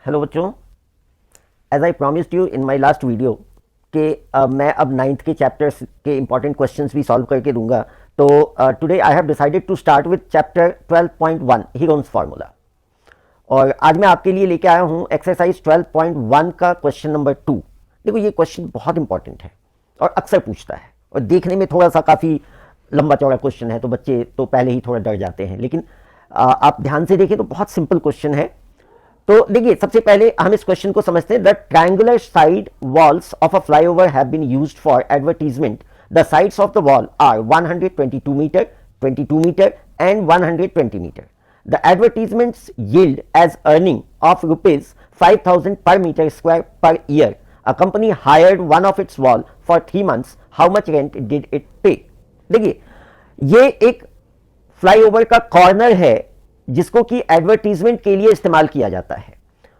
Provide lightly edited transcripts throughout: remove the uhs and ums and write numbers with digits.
Hello बच्चों, as I promised you in my last video कि मैं अब नाइन्थ के चैप्टर्स के इंपॉर्टेंट क्वेश्चंस भी सॉल्व करके दूंगा। तो today I have decided to start with chapter 12.1 Heron's formula. और आज मैं आपके लिए लेके आया हूं एक्सरसाइज 12.1 का क्वेश्चन नंबर 2। देखो, ये क्वेश्चन बहुत इंपॉर्टेंट है और अक्सर पूछता है, और देखने में थोड़ा सा काफ़ी लंबा चौड़ा क्वेश्चन है, तो बच्चे तो पहले ही थोड़ा डर जाते हैं, लेकिन आप ध्यान से देखें तो बहुत सिंपल क्वेश्चन है। तो देखिए, सबसे पहले हम इस क्वेश्चन को समझते हैं। The triangular side walls of a flyover have been used for advertisement. The sides of the wall are 122 metre, 22 metre and 120 metre. The advertisements yield as earning of rupees 5,000 per meter square per year. A company hired one of its wall for 3 months. How much rent did it pay? देखिए, ये एक flyover का corner है जिसको कि advertisement के लिए इस्तेमाल किया जाता है,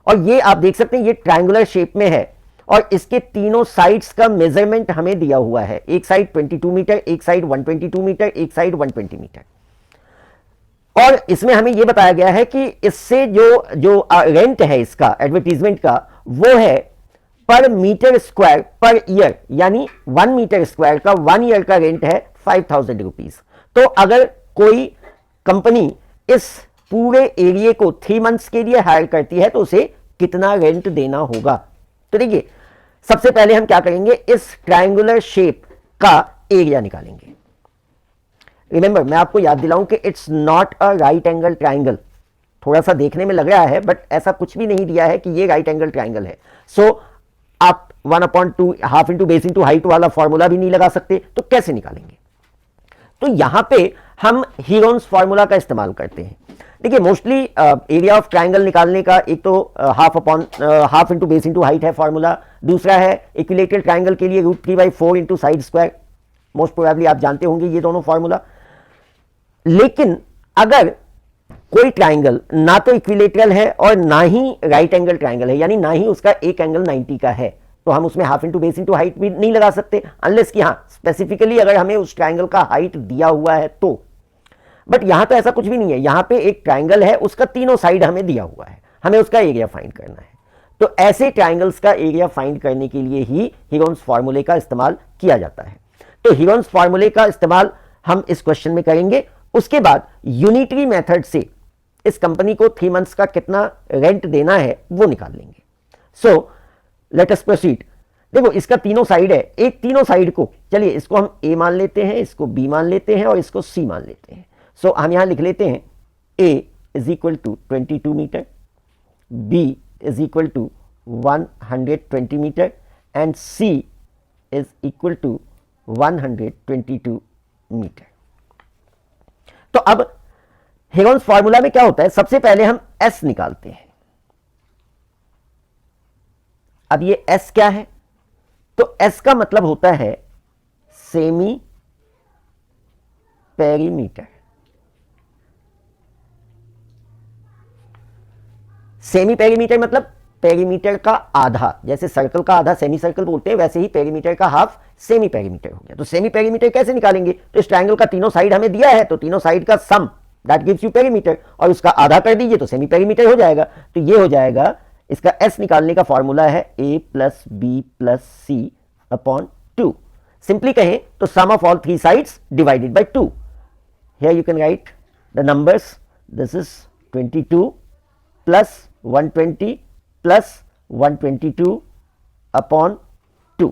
और ये आप देख सकते हैं ये ट्रायंगुलर शेप में है, और इसके तीनों साइड्स का मेजरमेंट हमें दिया हुआ है। एक साइड 22 मीटर, एक साइड 122 मीटर, एक साइड 120 मीटर। और इसमें हमें यह बताया गया है कि इससे जो जो रेंट है इसका एडवर्टीजमेंट का, वो है पर मीटर स्क्वायर पर ईयर, यानी 1 मीटर स्क्वायर का 1 ईयर का रेंट है 5,000 रुपीज। तो अगर कोई कंपनी इस पूरे एरिया को 3 मंथ्स के लिए हायर करती है तो उसे कितना रेंट देना होगा। तो देखिए, सबसे पहले हम क्या करेंगे, इस ट्रायंगुलर शेप का एरिया निकालेंगे। रिमेंबर, मैं आपको याद दिलाऊं कि it's not a right angle triangle. थोड़ा सा देखने में लग रहा है, बट ऐसा कुछ भी नहीं दिया है कि ये राइट एंगल ट्राइंगल है। सो आप 1/2 half into base into height वाला फॉर्मूला भी नहीं लगा सकते, तो कैसे निकालेंगे? तो यहां पे हम हीरोन्स फॉर्मूला का इस्तेमाल करते हैं। देखिए, मोस्टली एरिया ऑफ ट्राइंगल निकालने का एक तो half into base into height है फॉर्मूला, दूसरा है इक्विलेटरल ट्राइंगल के लिए √3/4 into side square. Most probably आप जानते होंगे ये दोनों फॉर्मूला। लेकिन अगर कोई ट्राइंगल ना तो इक्विलेटरल है और ना ही राइट एंगल ट्राइंगल है, यानी ना ही उसका एक एंगल 90 का है, तो हम उसमें half into base into height भी नहीं लगा सकते, अनलेस कि हाँ स्पेसिफिकली अगर हमें उस ट्राइंगल का हाइट दिया हुआ है तो। बट यहां तो ऐसा कुछ भी नहीं है, यहां पे एक ट्राइंगल है, उसका तीनों साइड हमें दिया हुआ है, हमें उसका एरिया फाइंड करना है। तो ऐसे ट्राइंगल्स का एरिया फाइंड करने के लिए ही हीरोन्स फॉर्मूले का इस्तेमाल किया जाता है। तो हीरोन्स फॉर्मूले का इस्तेमाल हम इस क्वेश्चन में करेंगे। उसके बाद यूनिटरी मेथड से इस कंपनी को 3 मंथ्स का कितना रेंट देना है वो निकाल लेंगे। So let us proceed. देखो, इसका तीनों साइड है, एक तीनों साइड को, चलिए इसको हम ए मान लेते हैं, इसको बी मान लेते हैं और इसको सी मान लेते हैं। सो हम यहां लिख लेते हैं A is equal to 22 metre, B is equal to 120 metre and C is equal to 122 metre. तो अब हीरोन्स फॉर्मूला में क्या होता है, सबसे पहले हम एस निकालते हैं। अब ये एस क्या है, तो एस का मतलब होता है सेमी पेरीमीटर। सेमी पेरीमीटर मतलब पेरीमीटर का आधा, जैसे सर्कल का आधा सेमी सर्कल बोलते हैं, वैसे ही पेरीमीटर का हाफ सेमी पेरीमीटर हो गया। तो सेमी पेरीमीटर कैसे निकालेंगे, तो इस ट्रायंगल का तीनों साइड हमें दिया है, तो तीनों साइड का सम दैट गिव्स यू पेरीमीटर, और उसका आधा कर दीजिए तो सेमी पेरीमीटर हो जाएगा। तो ये हो जाएगा, इसका एस निकालने का फॉर्मूला है a plus B plus C upon 2। Simply कहें तो sum of all 3 sides divided by 2। Here you can write the numbers, this is 22 plus 120 plus 122 upon 2।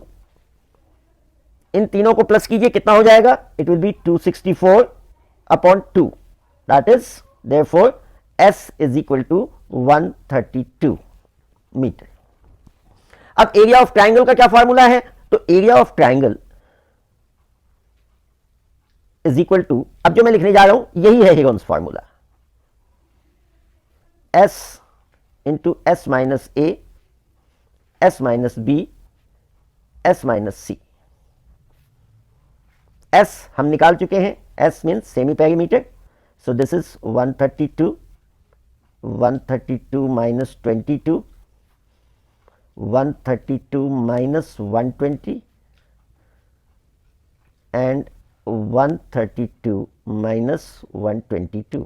इन तीनों को प्लस कीजिए, कितना हो जाएगा, it will be 264 upon 2। That is therefore S is equal to 132 metre. अब एरिया ऑफ ट्राइंगल का क्या फॉर्मूला है, तो area of triangle is equal to, अब जो मैं लिखने जा रहा हूं यही है Heron's formula, S into S minus A, S minus B, S minus C. S हम निकाल चुके हैं, S means semi perimeter, so this is 132, 132 minus 22, 132 minus 120 and 132 minus 122.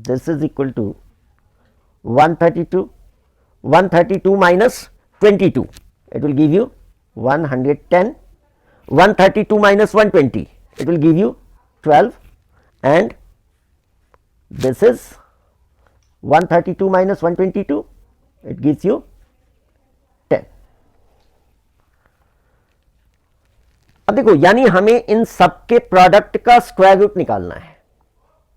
This is equal to 132. 132 minus 22, it will give you 110. 132 minus 120, it will give you 12, and this is 132 minus 122, it gives you 10. अब देखो, यानी हमें इन सब के product का square root निकालना है।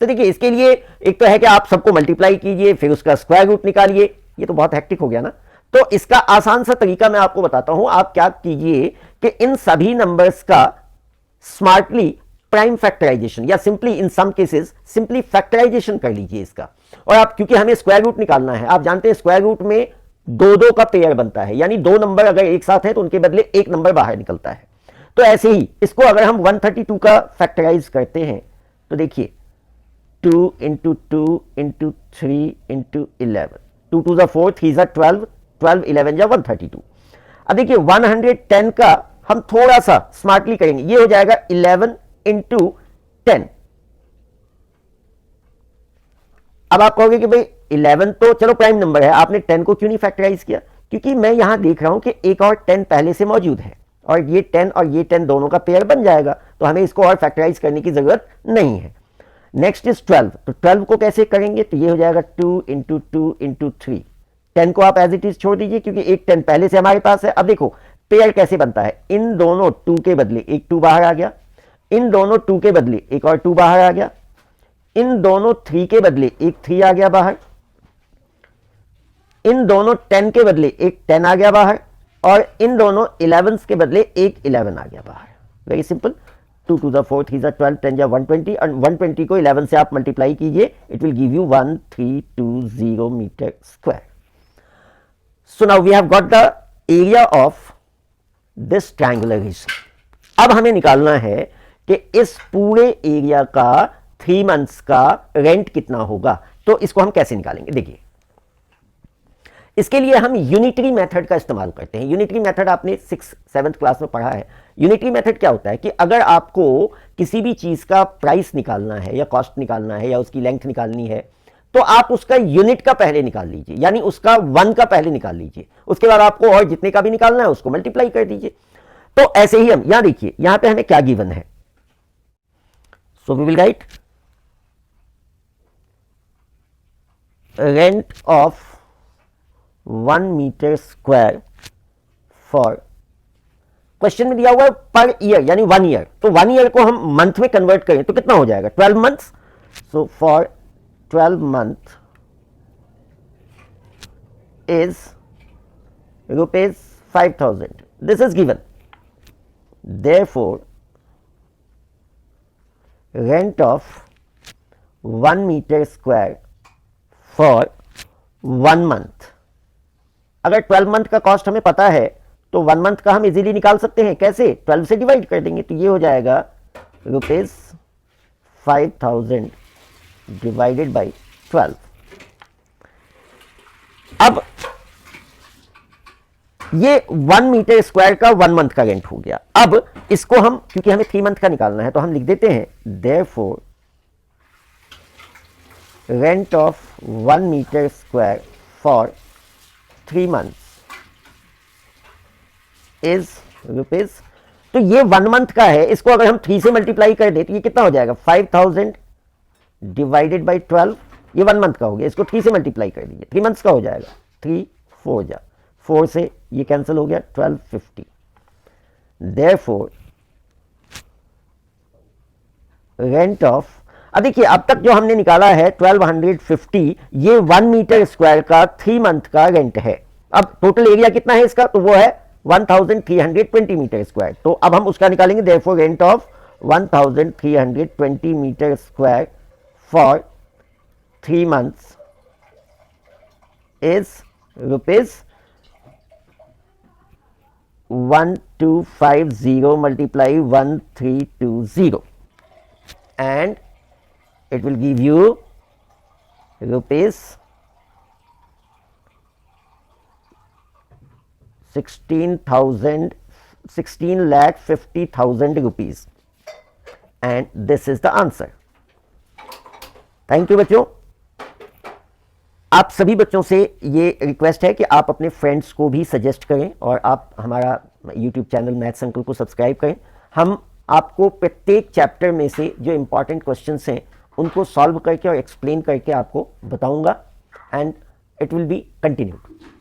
तो देखिए, इसके लिए एक तो है कि आप सबको मल्टीप्लाई कीजिए, फिर उसका स्क्वायर रूट निकालिए, ये तो बहुत हेक्टिक हो गया ना। तो इसका आसान सा तरीका मैं आपको बताता हूं। आप क्या कीजिए कि इन सभी नंबर्स का स्मार्टली प्राइम फैक्टराइजेशन, या simply in some cases simply factorisation कर लीजिए इसका। और आप, क्योंकि हमें स्क्वायर रूट निकालना है, आप जानते हैं स्क्वायर रूट में दो दो का पेयर बनता है, यानी दो नंबर अगर एक साथ है तो उनके बदले एक नंबर बाहर निकलता है। तो ऐसे ही इसको अगर हम 132 का फैक्टराइज करते हैं तो देखिए 2 इंटू 2 इंटू 3 इंटू 11, 2 2 ज़ा 4, 3 ज़ा 12, 12 11 जा 132। अब देखिए 110 का हम थोड़ा सा स्मार्टली करेंगे, ये हो जाएगा 11 इंटू 10। अब आप कहोगे कि भाई 11 तो चलो प्राइम नंबर है, आपने 10 को क्यों नहीं फैक्टराइज किया? क्योंकि मैं यहां देख रहा हूं कि एक और 10 पहले से मौजूद है, और ये 10 और ये 10 दोनों का पेयर बन जाएगा, तो हमें इसको और फैक्टराइज करने की जरूरत नहीं है। नेक्स्ट इज 12, तो 12 को कैसे करेंगे? तो ये हो जाएगा 2 इंटू 2 इंटू 3। 10 को आप एज इट इज छोड़ दीजिए, क्योंकि एक 10 पहले से हमारे पास है। अब देखो पेयर कैसे बनता है, इन दोनों 2 के बदले एक 2 बाहर आ गया, इन दोनों 2 के बदले एक और 2 बाहर आ गया, इन दोनों 3 के बदले एक 3 आ गया बाहर, इन दोनों 10 के बदले एक 10 आ गया बाहर, और इन दोनों 11 के बदले एक 11 आ गया बाहर। वेरी सिंपल, 2 2 ज़ा 4, 3 ज़ा 12, 10 जा 120, और 120 को 11 से आप मल्टीप्लाई कीजिए, it will give you 1320 metre square. So now we have got the area of this triangular region. अब हमें निकालना है कि इस पूरे एरिया का 3 मंथ्स का रेंट कितना होगा। तो इसको हम कैसे निकालेंगे? देखिए, इसके लिए हम यूनिटरी मेथड का इस्तेमाल करते हैं। यूनिटरी मेथड आपने 6th-7th क्लास में पढ़ा है। यूनिटरी मेथड क्या होता है कि अगर आपको किसी भी चीज का प्राइस निकालना है, या कॉस्ट निकालना है, या उसकी लेंथ निकालनी है, तो आप उसका यूनिट का पहले निकाल लीजिए, यानी उसका 1 का पहले निकाल लीजिए, उसके बाद आपको और जितने का भी निकालना है उसको मल्टीप्लाई कर दीजिए। तो ऐसे ही हम यहां देखिए, यहां पे हमें क्या गिवन है। So we will write rent of 1 metre square for, question में दिया हुआ है पर ईयर, यानी 1 ईयर। तो 1 ईयर को हम मंथ में कन्वर्ट करें तो कितना हो जाएगा? 12 months. So for 12 month is rupees 5000. This is given. Therefore, rent of 1 meter square for 1 month. अगर 12 मंथ का कॉस्ट हमें पता है तो 1 मंथ का हम इजीली निकाल सकते हैं। कैसे? 12 से डिवाइड कर देंगे, तो ये हो जाएगा रुपीज 5000 डिवाइडेड बाई 12। अब ये 1 मीटर स्क्वायर का 1 मंथ का रेंट हो गया। अब इसको हम, क्योंकि हमें 3 मंथ का निकालना है, तो हम लिख देते हैं therefore rent of 1 metre square for 3 months is rupees, तो ये 1 मंथ का है, इसको अगर हम 3 से मल्टीप्लाई कर दे तो ये कितना हो जाएगा? 5000 डिवाइडेड बाई 12। ये 1 मंथ का हो गया, इसको 3 से मल्टीप्लाई कर दीजिए, 3 मंथ्स का हो जाएगा। 3 4 जा 4 से ये कैंसिल हो गया, 1250। देयरफॉर रेंट ऑफ, अब देखिए अब तक जो हमने निकाला है 1250, ये 1 मीटर स्क्वायर का 3 मंथ का रेंट है। अब टोटल एरिया कितना है इसका? तो वो है 1320 मीटर स्क्वायर। तो अब हम उसका निकालेंगे, therefore rent of 1320 metre square for 3 months is rupees 1250 multiply 1320, and it will give you rupees 16,50,000 rupees, and this is the answer. Thank you बच्चों। आप सभी बच्चों से ये रिक्वेस्ट है कि आप अपने फ्रेंड्स को भी सजेस्ट करें और आप हमारा यूट्यूब चैनल मैथ्स अंकल को सब्सक्राइब करें। हम आपको प्रत्येक चैप्टर में से जो इम्पॉर्टेंट क्वेश्चंस हैं उनको सॉल्व करके और एक्सप्लेन करके आपको बताऊंगा, and it will be continued.